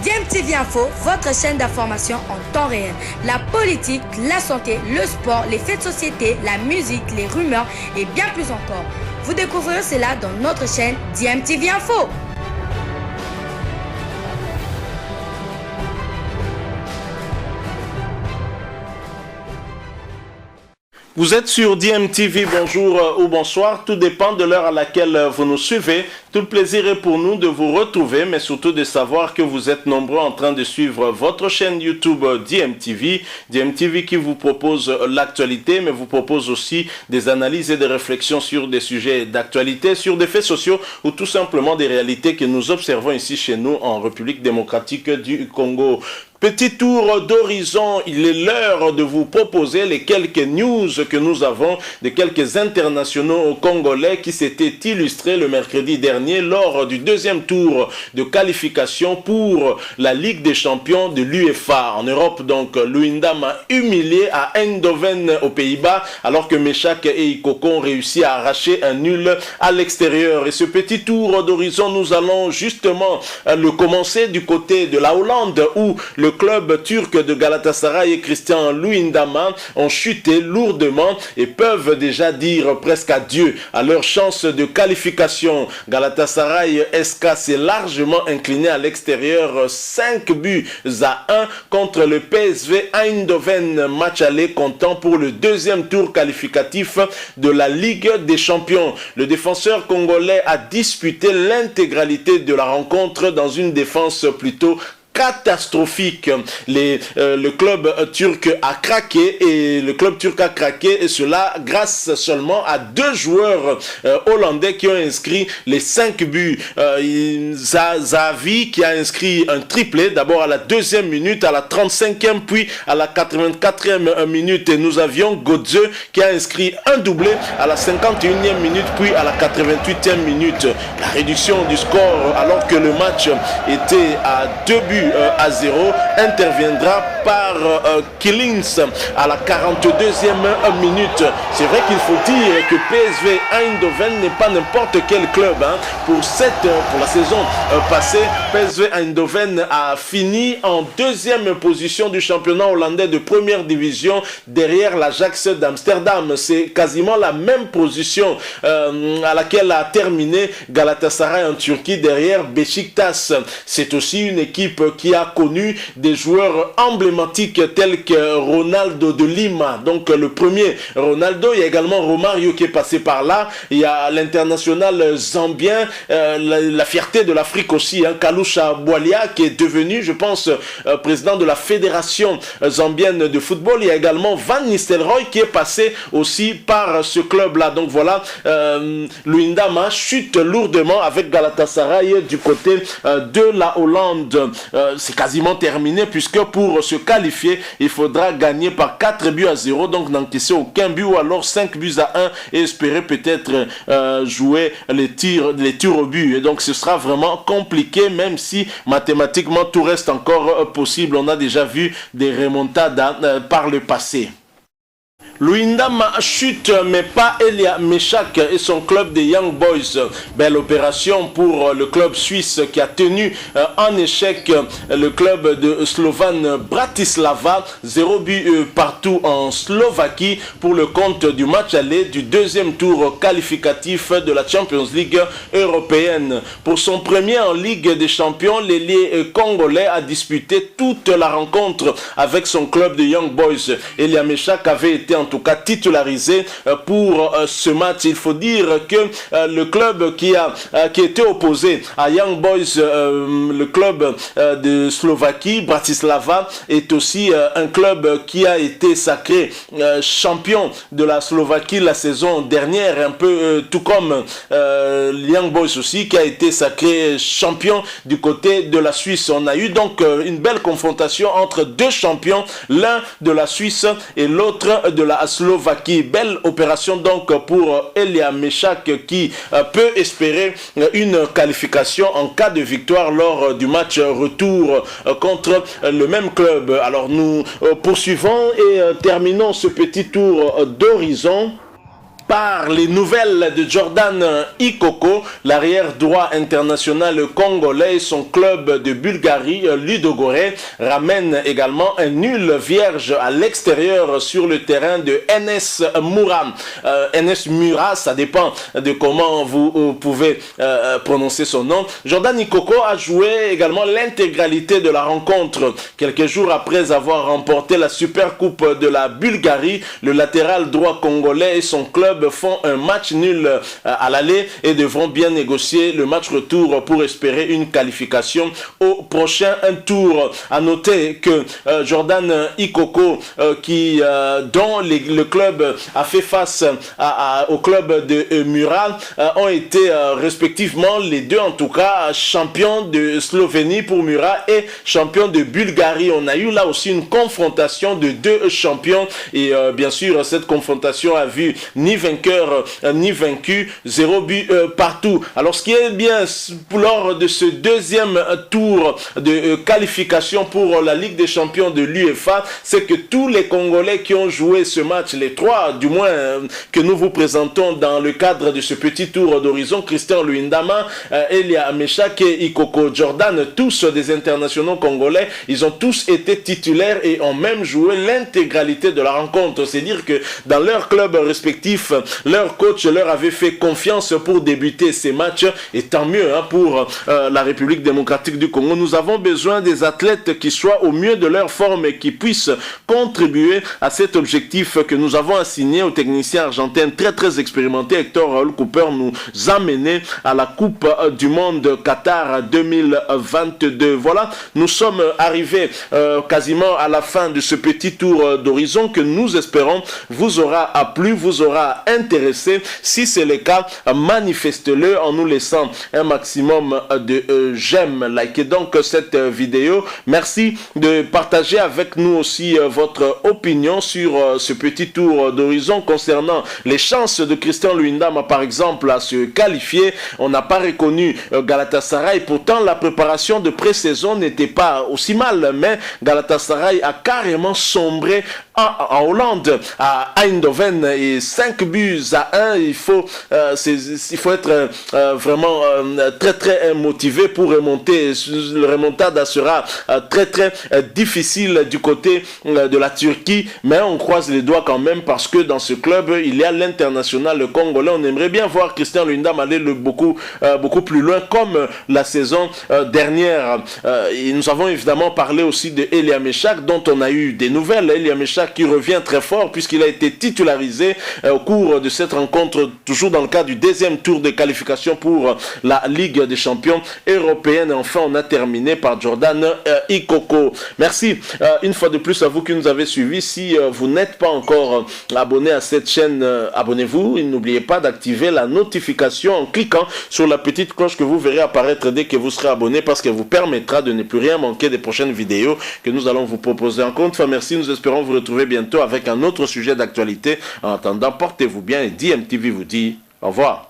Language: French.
DMTV Info, votre chaîne d'information en temps réel. La politique, la santé, le sport, les faits de société, la musique, les rumeurs et bien plus encore. Vous découvrirez cela dans notre chaîne DMTV Info. Vous êtes sur DMTV, bonjour ou bonsoir, tout dépend de l'heure à laquelle vous nous suivez. Tout le plaisir est pour nous de vous retrouver, mais surtout de savoir que vous êtes nombreux en train de suivre votre chaîne YouTube DMTV. DMTV qui vous propose l'actualité, mais vous propose aussi des analyses et des réflexions sur des sujets d'actualité, sur des faits sociaux ou tout simplement des réalités que nous observons ici chez nous en République démocratique du Congo. Petit tour d'horizon, il est l'heure de vous proposer les quelques news que nous avons de quelques internationaux congolais qui s'étaient illustrés le mercredi dernier lors du deuxième tour de qualification pour la Ligue des champions de l'UEFA. En Europe, donc, Luindam a humilié à Eindhoven aux Pays-Bas alors que Meshak et Ikoko ont réussi à arracher un nul à l'extérieur. Et ce petit tour d'horizon, nous allons justement le commencer du côté de la Hollande où le club turc de Galatasaray et Christian Luyendama ont chuté lourdement et peuvent déjà dire presque adieu à leur chance de qualification. Galatasaray SK s'est largement incliné à l'extérieur 5 buts à 1 contre le PSV Eindhoven, match aller comptant pour le deuxième tour qualificatif de la Ligue des champions. Le défenseur congolais a disputé l'intégralité de la rencontre dans une défense plutôt catastrophique. Le club turc a craqué et cela grâce seulement à 2 joueurs hollandais qui ont inscrit les 5 buts. Zahavi qui a inscrit un triplé d'abord à la 2e minute, à la 35e puis à la 84e minute, et nous avions Godze qui a inscrit un doublé à la 51e minute puis à la 88e minute. La réduction du score alors que le match était à 2 buts à 0 interviendra par Killings à la 42e minute. C'est vrai qu'il faut dire que PSV Eindhoven n'est pas n'importe quel club. Pour la saison passée, PSV Eindhoven a fini en 2e position du championnat hollandais de première division derrière l'Ajax d'Amsterdam. C'est quasiment la même position à laquelle a terminé Galatasaray en Turquie derrière Beşiktaş. C'est aussi une équipe qui a connu des joueurs emblématiques tels que Ronaldo de Lima, donc le premier Ronaldo. Il y a également Romario qui est passé par là. Il y a l'international zambien, la fierté de l'Afrique aussi, Kalusha Bwalia, qui est devenu, je pense, président de la fédération zambienne de football. Il y a également Van Nistelrooy qui est passé aussi par ce club-là. Donc voilà, Luyendama chute lourdement avec Galatasaray du côté de la Hollande. C'est quasiment terminé puisque pour se qualifier, il faudra gagner par 4 buts à 0, donc n'encaisser aucun but ou alors 5 buts à 1 et espérer peut-être jouer les tirs au but. Et donc ce sera vraiment compliqué, même si mathématiquement tout reste encore possible. On a déjà vu des remontadas par le passé. Luyendam chute, mais pas Elia Meshak et son club des Young Boys. Belle opération pour le club suisse qui a tenu en échec le club de Slovan Bratislava. 0 but partout en Slovaquie pour le compte du match aller du 2e tour qualificatif de la Champions League européenne. Pour son premier en Ligue des champions, l'ailier congolais a disputé toute la rencontre avec son club de Young Boys. Elia Meshak avait été en tout cas titularisé pour ce match. Il faut dire que le club qui était opposé à Young Boys, le club de Slovaquie, Bratislava, est aussi un club qui a été sacré champion de la Slovaquie la saison dernière, un peu tout comme Young Boys aussi, qui a été sacré champion du côté de la Suisse. On a eu donc une belle confrontation entre 2 champions, l'un de la Suisse et l'autre de la Slovaquie. Belle opération donc pour Elia Meshak qui peut espérer une qualification en cas de victoire lors du match retour contre le même club. Alors nous poursuivons et terminons ce petit tour d'horizon par les nouvelles de Jordan Ikoko, l'arrière droit international congolais. Son club de Bulgarie, Ludogorets, ramène également un nul vierge à l'extérieur sur le terrain de NS Mura. NS Mura, ça dépend de comment vous pouvez prononcer son nom. Jordan Ikoko a joué également l'intégralité de la rencontre. Quelques jours après avoir remporté la Super Coupe de la Bulgarie, le latéral droit congolais et son club font un match nul à l'aller et devront bien négocier le match retour pour espérer une qualification au prochain tour. À noter que Jordan Ikoko, dont le club a fait face au club de Mura, ont été respectivement les deux en tout cas champions de Slovénie pour Mura et champions de Bulgarie. On a eu là aussi une confrontation de deux champions et bien sûr cette confrontation a vu ni vainqueur ni vaincu, 0 but partout. Alors ce qui est bien lors de ce deuxième tour de qualification pour la Ligue des champions de l'UEFA, c'est que tous les Congolais qui ont joué ce match, les trois du moins que nous vous présentons dans le cadre de ce petit tour d'horizon, Christian Luindama, Elia Meshak et Ikoko Jordan, tous des internationaux congolais, ils ont tous été titulaires et ont même joué l'intégralité de la rencontre. C'est dire que dans leur club respectif, leur coach leur avait fait confiance pour débuter ces matchs et tant mieux pour la République démocratique du Congo. Nous avons besoin des athlètes qui soient au mieux de leur forme et qui puissent contribuer à cet objectif que nous avons assigné au technicien argentin très expérimenté Hector Raoul Cooper, nous amener à la Coupe du Monde Qatar 2022. Voilà, nous sommes arrivés quasiment à la fin de ce petit tour d'horizon que nous espérons vous aura plu, vous aura intéressé. Si c'est le cas, manifestez-le en nous laissant un maximum de j'aime. Likez donc cette vidéo. Merci de partager avec nous aussi votre opinion sur ce petit tour d'horizon concernant les chances de Christian Luindama par exemple à se qualifier. On n'a pas reconnu Galatasaray, pourtant la préparation de pré-saison n'était pas aussi mal, mais Galatasaray a carrément sombré en Hollande à Eindhoven et 5 buts à 1. Il faut être vraiment très motivé pour remonter. Le remontada sera très difficile du côté de la Turquie, mais on croise les doigts quand même parce que dans ce club il y a l'international congolais. On aimerait bien voir Christian Luindama aller beaucoup plus loin comme la saison dernière. Et nous avons évidemment parlé aussi de Elia Meshak dont on a eu des nouvelles. Elia Meshak qui revient très fort puisqu'il a été titularisé au cours de cette rencontre, toujours dans le cadre du deuxième tour de qualification pour la Ligue des champions européenne. Et enfin, on a terminé par Jordan Ikoko. Merci une fois de plus à vous qui nous avez suivis. Si vous n'êtes pas encore abonné à cette chaîne, abonnez-vous. Et n'oubliez pas d'activer la notification en cliquant sur la petite cloche que vous verrez apparaître dès que vous serez abonné parce qu'elle vous permettra de ne plus rien manquer des prochaines vidéos que nous allons vous proposer. Encore une fois, merci. Nous espérons vous retrouver bientôt avec un autre sujet d'actualité. En attendant, portez-vous bien et DMTV vous dit au revoir.